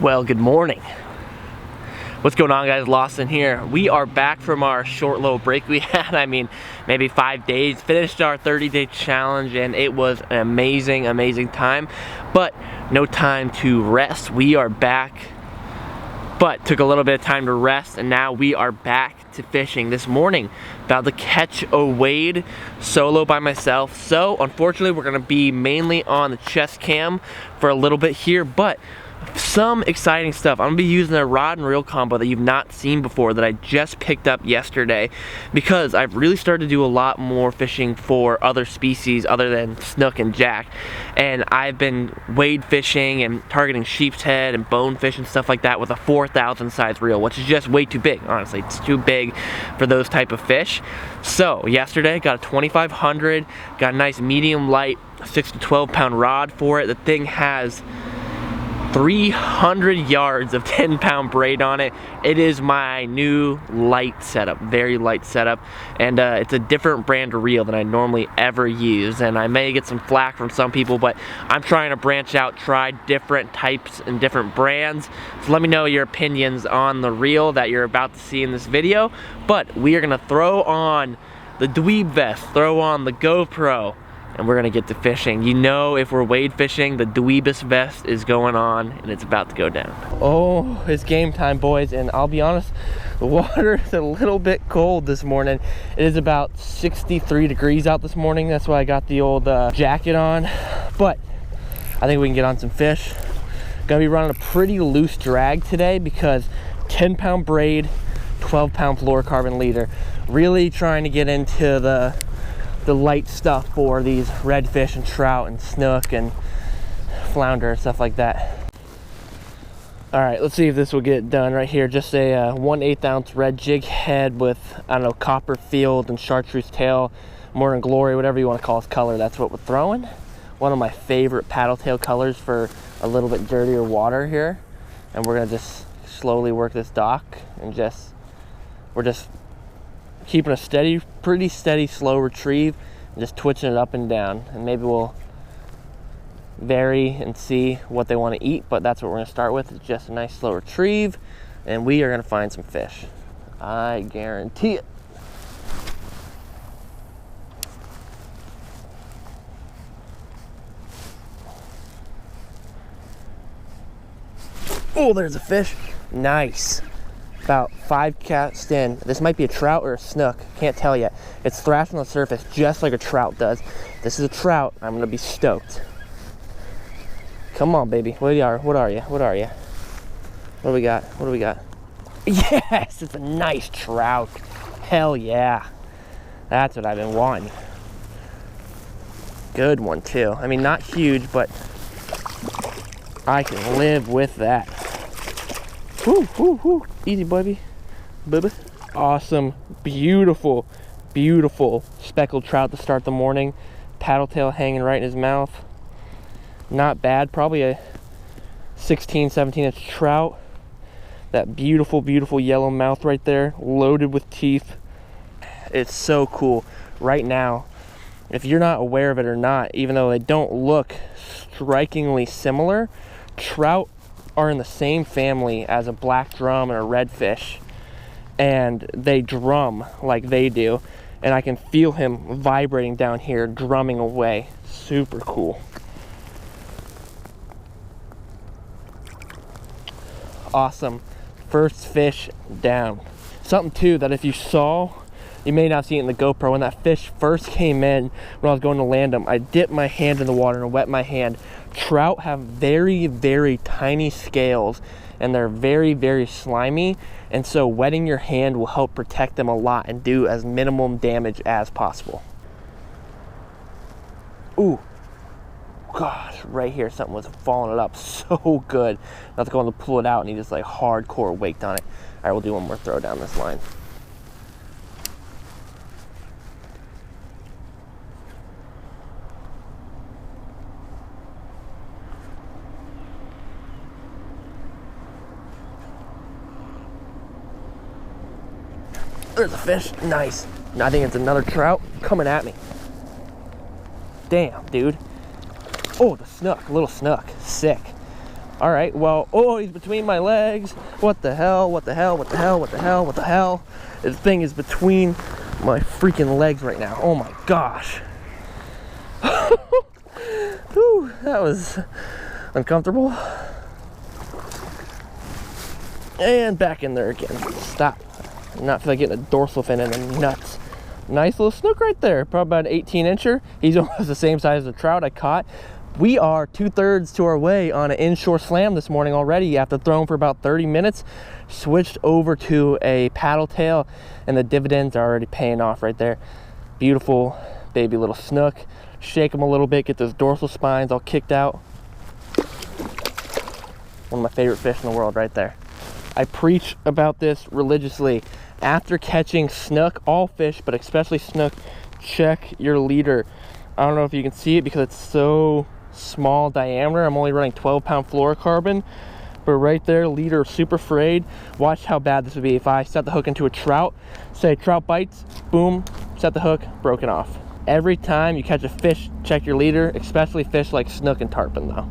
Well, good morning. What's going on, guys? Lawson here. We are back from our short little break we had. I mean, maybe 5 days. Finished our 30-day challenge and it was an amazing time, but no time to rest. We are back, but took a little bit of time to rest, and now we are back to fishing. This morning, about to catch a wade solo by myself. So unfortunately, we're gonna be mainly on the chest cam for a little bit here, but some exciting stuff. I'm gonna be using a rod and reel combo that you've not seen before, that I just picked up yesterday, because I've really started to do a lot more fishing for other species other than snook and jack, and I've been wade fishing and targeting sheep's head and bonefish and stuff like that with a 4,000 size reel, which is just way too big. Honestly, it's too big for those type of fish. So yesterday got a 2500, got a nice medium light 6 to 12 pound rod for it. The thing has 300 yards of 10-pound braid on it. It is my new light setup, very light setup, and it's a different brand of reel than I normally ever use, and I may get some flack from some people, but I'm trying to branch out, try different types and different brands. So let me know your opinions on the reel that you're about to see in this video. But we are gonna throw on the dweeb vest, throw on the GoPro, and we're gonna get to fishing. You know, if we're wade fishing, the dweebus vest is going on and it's about to go down. Oh, it's game time, boys, and I'll be honest, the water is a little bit cold this morning. It is about 63 degrees out this morning. That's why I got the old jacket on, but I think we can get on some fish. Gonna be running a pretty loose drag today because 10-pound braid, 12-pound fluorocarbon leader. Really trying to get into the light stuff for these redfish and trout and snook and flounder and stuff like that. All right, let's see if this will get done right here. Just a 1/8 ounce red jig head with, I don't know, copper field and chartreuse tail, morning glory, whatever you want to call this color. That's what we're throwing. One of my favorite paddle tail colors for a little bit dirtier water here. And we're gonna just slowly work this dock and we're just keeping a steady, pretty steady, slow retrieve, and just twitching it up and down. And maybe we'll vary and see what they want to eat, but that's what we're going to start with. It's just a nice slow retrieve, and we are going to find some fish. I guarantee it. Oh, there's a fish. Nice. About 5 casts in. This might be a trout or a snook, can't tell yet. It's thrashing on the surface just like a trout does. This is a trout. I'm gonna be stoked. Come on, baby. What are you? What are you? What do we got? What do we got? Yes, it's a nice trout. Hell yeah. That's what I've been wanting. Good one too. I mean, not huge, but I can live with that. Whoo, whoo, whoo. Easy, baby. Awesome, beautiful, beautiful speckled trout to start the morning. Paddle tail hanging right in his mouth. Not bad, probably a 16, 17-inch trout. That beautiful, beautiful yellow mouth right there, loaded with teeth. It's so cool. Right now, if you're not aware of it or not, even though they don't look strikingly similar, trout are in the same family as a black drum and a redfish, and they drum like they do, and I can feel him vibrating down here, drumming away. Super cool. Awesome. First fish down. Something too that if you saw, you may not have seen it in the GoPro, when that fish first came in, when I was going to land him, I dipped my hand in the water and wet my hand. Trout have very, very tiny scales, and they're very, very slimy, and so wetting your hand will help protect them a lot and do as minimum damage as possible. Ooh, gosh, right here something was falling it up so good. I was going to pull it out, and he just like hardcore waked on it. All right, we'll do one more throw down this line. There's a fish. Nice. I think it's another trout coming at me. Damn, dude. Oh, the snook. Little snook. Sick. All right, well, oh, he's between my legs. What the hell, what the hell, what the hell, what the hell, what the hell? This thing is between my freaking legs right now. Oh my gosh. Whew, that was uncomfortable. And back in there again. Stop. I'm not feeling getting a dorsal fin in the nuts. Nice little snook right there. Probably about an 18-incher. He's almost the same size as the trout I caught. We are 2/3 to our way on an inshore slam this morning already after throwing for about 30 minutes. Switched over to a paddle tail, and the dividends are already paying off right there. Beautiful baby little snook. Shake them a little bit, get those dorsal spines all kicked out. One of my favorite fish in the world right there. I preach about this religiously. After catching snook, all fish, but especially snook, check your leader. I don't know if you can see it because it's so small diameter. I'm only running 12-pound fluorocarbon, but right there, leader super frayed. Watch how bad this would be if I set the hook into a trout. Say trout bites, boom, set the hook, broken off. Every time you catch a fish, check your leader, especially fish like snook and tarpon though.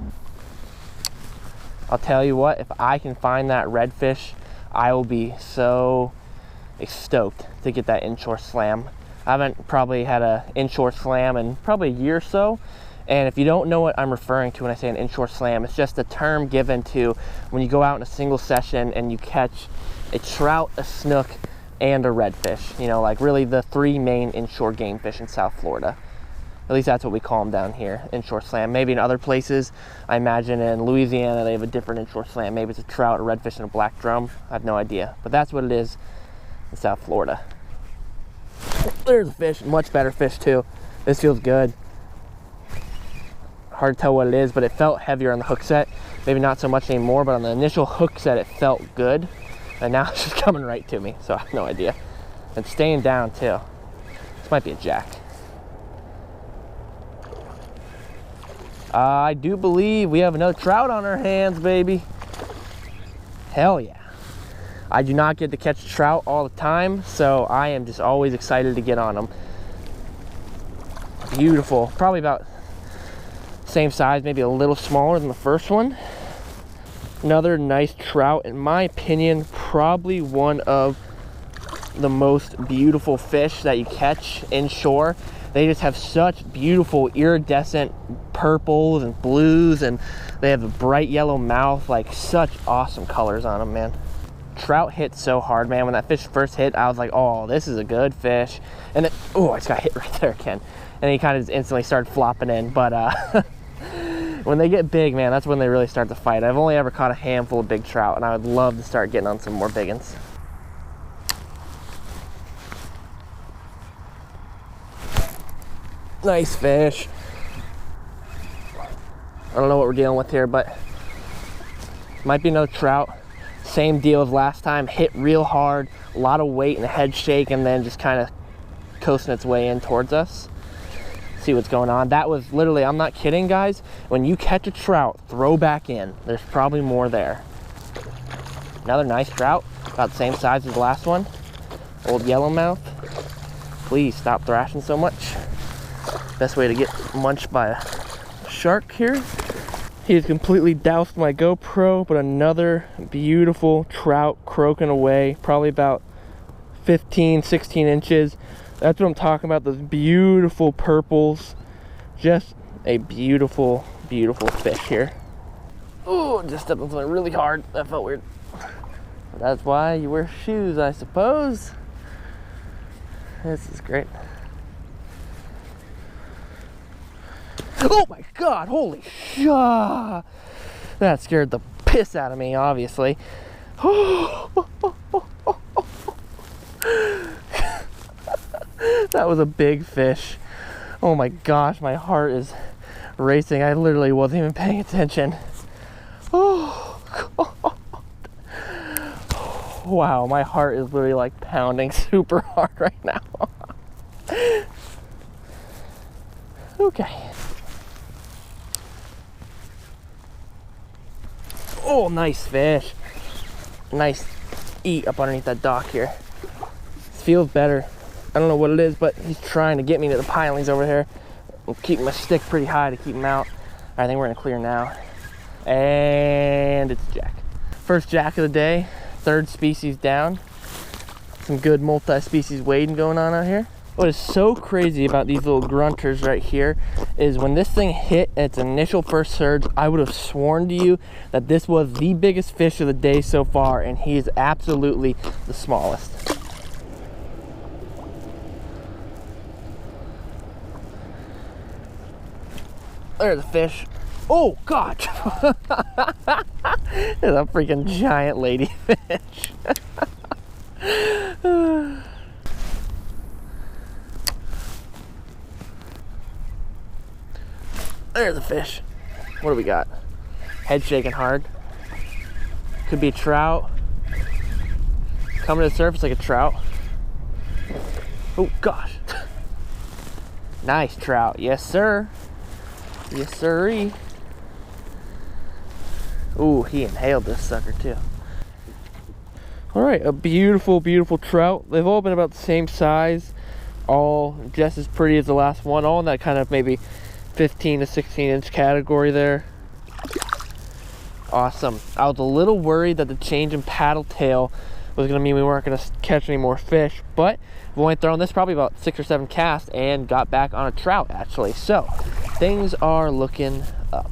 I'll tell you what, if I can find that redfish, I will be so stoked to get that inshore slam. I haven't probably had an inshore slam in probably a year or so. And if you don't know what I'm referring to when I say an inshore slam, it's just a term given to when you go out in a single session and you catch a trout, a snook, and a redfish. You know, like really the 3 main inshore game fish in South Florida. At least that's what we call them down here, inshore slam. Maybe in other places, I imagine in Louisiana, they have a different inshore slam. Maybe it's a trout, a redfish, and a black drum. I have no idea. But that's what it is in South Florida. There's a fish, much better fish too. This feels good. Hard to tell what it is, but it felt heavier on the hook set. Maybe not so much anymore, but on the initial hook set, it felt good. And now it's just coming right to me, so I have no idea. And staying down too. This might be a jack. I do believe we have another trout on our hands, baby. Hell yeah. I do not get to catch trout all the time, so I am just always excited to get on them. Beautiful. Probably about same size, maybe a little smaller than the first one. Another nice trout. In my opinion, probably one of the most beautiful fish that you catch inshore. They just have such beautiful iridescent purples and blues, and they have a bright yellow mouth, like such awesome colors on them, man. Trout hit so hard, man. When that fish first hit, I was like, oh, this is a good fish. And then, oh, I just got hit right there again. And he kind of just instantly started flopping in. But when they get big, man, that's when they really start to fight. I've only ever caught a handful of big trout, and I would love to start getting on some more big ones. Nice fish. I don't know what we're dealing with here, but might be another trout. Same deal as last time, hit real hard, a lot of weight and a head shake, and then just kind of coasting its way in towards us. See what's going on. That was literally, I'm not kidding, guys. When you catch a trout, throw back in. There's probably more there. Another nice trout, about the same size as the last one. Old yellowmouth. Please stop thrashing so much. Best way to get munched by a shark here. He has completely doused my GoPro, but another beautiful trout croaking away, probably about 15, 16 inches. That's what I'm talking about, those beautiful purples. Just a beautiful, beautiful fish here. Oh, just stepped on something really hard. That felt weird. That's why you wear shoes, I suppose. This is great. Oh my God, holy shit. That scared the piss out of me, obviously. That was a big fish. Oh my gosh, my heart is racing. I literally wasn't even paying attention. Oh, God. Wow, my heart is literally like pounding super hard right now. Okay. Oh, nice fish. Nice eat up underneath that dock here. This feels better. I don't know what it is, but he's trying to get me to the pilings over here. I'm keeping my stick pretty high to keep him out. I think we're gonna clear now. And it's jack. First jack of the day, third species down. Some good multi-species wading going on out here. What is so crazy about these little grunters right here is when this thing hit its initial first surge, I would have sworn to you that this was the biggest fish of the day so far, and he is absolutely the smallest. There's a fish. Oh God! There's a freaking giant ladyfish. There's a fish. What do we got? Head shaking hard. Could be a trout. Coming to the surface like a trout. Oh gosh. Nice trout. Yes, sir. Yes, sirree. Ooh, he inhaled this sucker too. All right, a beautiful, beautiful trout. They've all been about the same size, all just as pretty as the last one, all in that kind of maybe 15 to 16 inch category there. Awesome. I was a little worried that the change in paddle tail was gonna mean we weren't gonna catch any more fish, but I've only thrown this probably about 6 or 7 casts and got back on a trout actually. So things are looking up.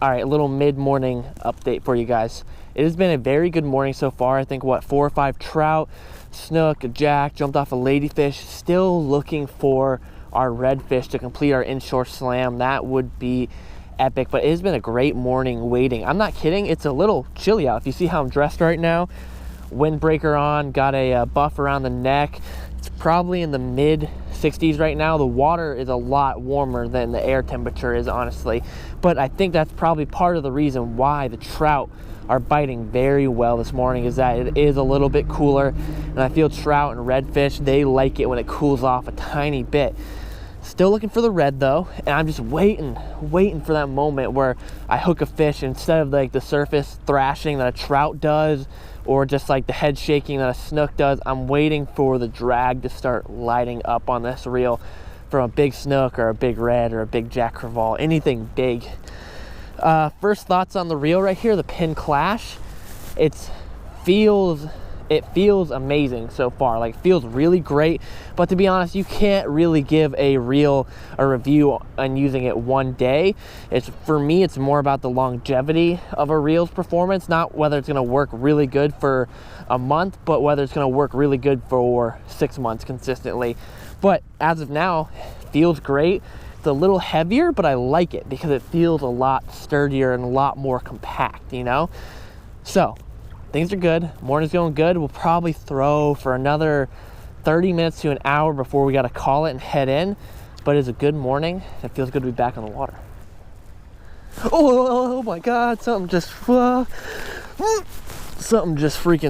All right, a little mid-morning update for you guys. It has been a very good morning so far. I think, what, 4 or 5 trout, snook, a jack, jumped off a ladyfish. Still looking for our redfish to complete our inshore slam. That would be epic, but it has been a great morning waiting. I'm not kidding, it's a little chilly out. If you see how I'm dressed right now, windbreaker on, got a buff around the neck. It's probably in the mid 60s right now. The water is a lot warmer than the air temperature is, honestly, but I think that's probably part of the reason why the trout are biting very well this morning, is that it is a little bit cooler, and I feel trout and redfish, they like it when it cools off a tiny bit. Still looking for the red though, and I'm just waiting for that moment where I hook a fish instead of like the surface thrashing that a trout does, or just like the head shaking that a snook does. I'm waiting for the drag to start lighting up on this reel from a big snook or a big red or a big jack crevalle, anything big. First thoughts on the reel right here, the pin clash. It feels amazing so far. Like, feels really great, but to be honest, you can't really give a reel a review on using it one day. For me, it's more about the longevity of a reel's performance, not whether it's going to work really good for a month, but whether it's going to work really good for 6 months consistently. But as of now, feels great. It's a little heavier, but I like it because it feels a lot sturdier and a lot more compact, you know? So things are good. Morning's going good. We'll probably throw for another 30 minutes to an hour before we got to call it and head in. But it's a good morning. It feels good to be back on the water. Oh my God, something just freaking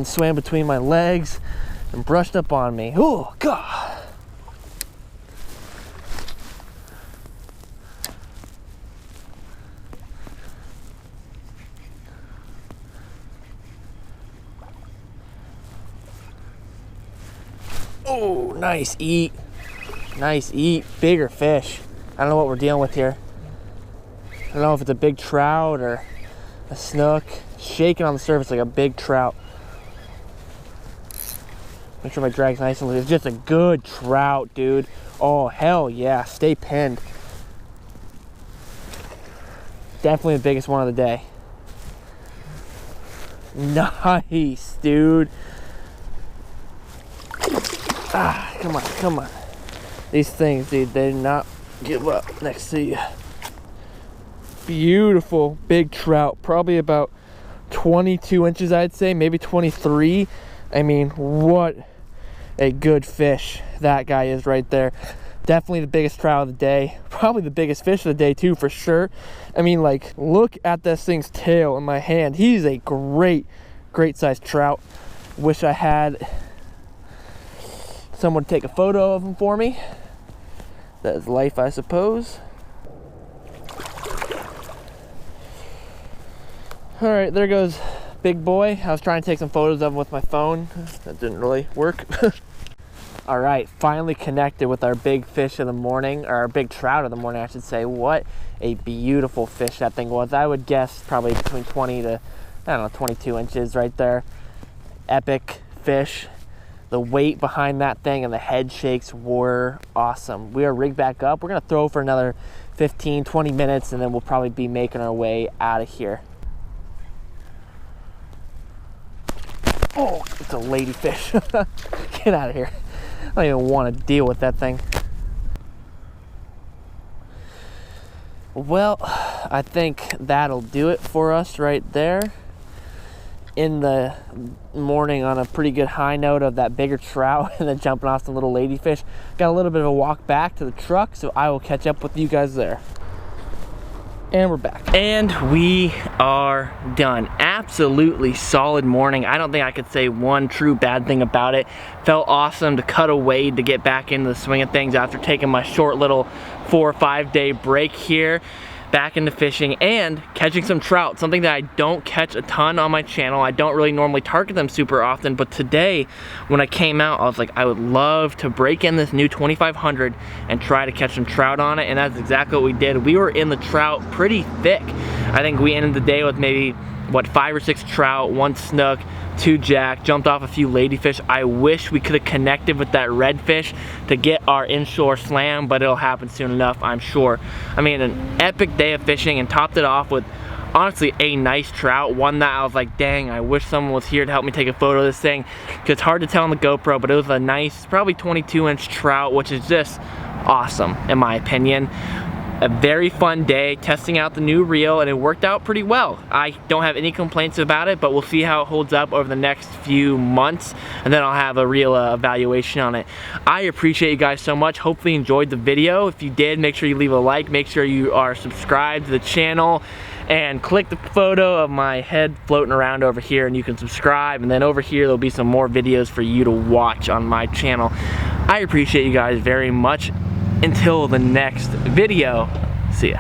swam between my legs and brushed up on me. Oh God. Oh, nice eat. Nice eat. Bigger fish. I don't know what we're dealing with here. I don't know if it's a big trout or a snook. Shaking on the surface like a big trout. Make sure my drag's nice and loose. It's just a good trout, dude. Oh, hell yeah. Stay pinned. Definitely the biggest one of the day. Nice, dude. Ah, come on, come on. These things, dude, they do not give up next to you. Beautiful big trout, probably about 22 inches, I'd say, maybe 23. I mean, what a good fish that guy is right there. Definitely the biggest trout of the day. Probably the biggest fish of the day too, for sure. I mean, like, look at this thing's tail in my hand. He's a great sized trout. Wish I had someone take a photo of him for me. That is life, I suppose. All right, there goes big boy. I was trying to take some photos of him with my phone. That didn't really work. All right, finally connected with our big fish of the morning, or our big trout of the morning, I should say. What a beautiful fish that thing was. I would guess probably between 20 to, I don't know, 22 inches right there. Epic fish. The weight behind that thing and the head shakes were awesome. We are rigged back up. We're gonna throw for another 15, 20 minutes, and then we'll probably be making our way out of here. Oh, it's a ladyfish. Get out of here. I don't even want to deal with that thing. Well, I think that'll do it for us right there. In the morning on a pretty good high note of that bigger trout and then jumping off some little ladyfish. Got a little bit of a walk back to the truck, so I will catch up with you guys there. And we're back. And we are done. Absolutely solid morning. I don't think I could say one true bad thing about it. Felt awesome to cut away to get back into the swing of things after taking my short little 4 or 5 day break here. Back into fishing and catching some trout, something that I don't catch a ton on my channel. I don't really normally target them super often, but today when I came out, I was like, I would love to break in this new 2500 and try to catch some trout on it, and that's exactly what we did. We were in the trout pretty thick. I think we ended the day with maybe, what, 5 or 6 trout, 1 snook, 2 jack, jumped off a few ladyfish. I wish we could have connected with that redfish to get our inshore slam, but it'll happen soon enough, I'm sure. I mean, an epic day of fishing, and topped it off with honestly a nice trout, one that I was like, dang, I wish someone was here to help me take a photo of this thing, because it's hard to tell on the GoPro, but it was a nice, probably 22-inch trout, which is just awesome in my opinion. A very fun day testing out the new reel, and it worked out pretty well. I don't have any complaints about it, but we'll see how it holds up over the next few months, and then I'll have a real evaluation on it. I appreciate you guys so much. Hopefully you enjoyed the video. If you did, make sure you leave a like, make sure you are subscribed to the channel, and click the photo of my head floating around over here and you can subscribe, and then over here there'll be some more videos for you to watch on my channel. I appreciate you guys very much. Until the next video, see ya.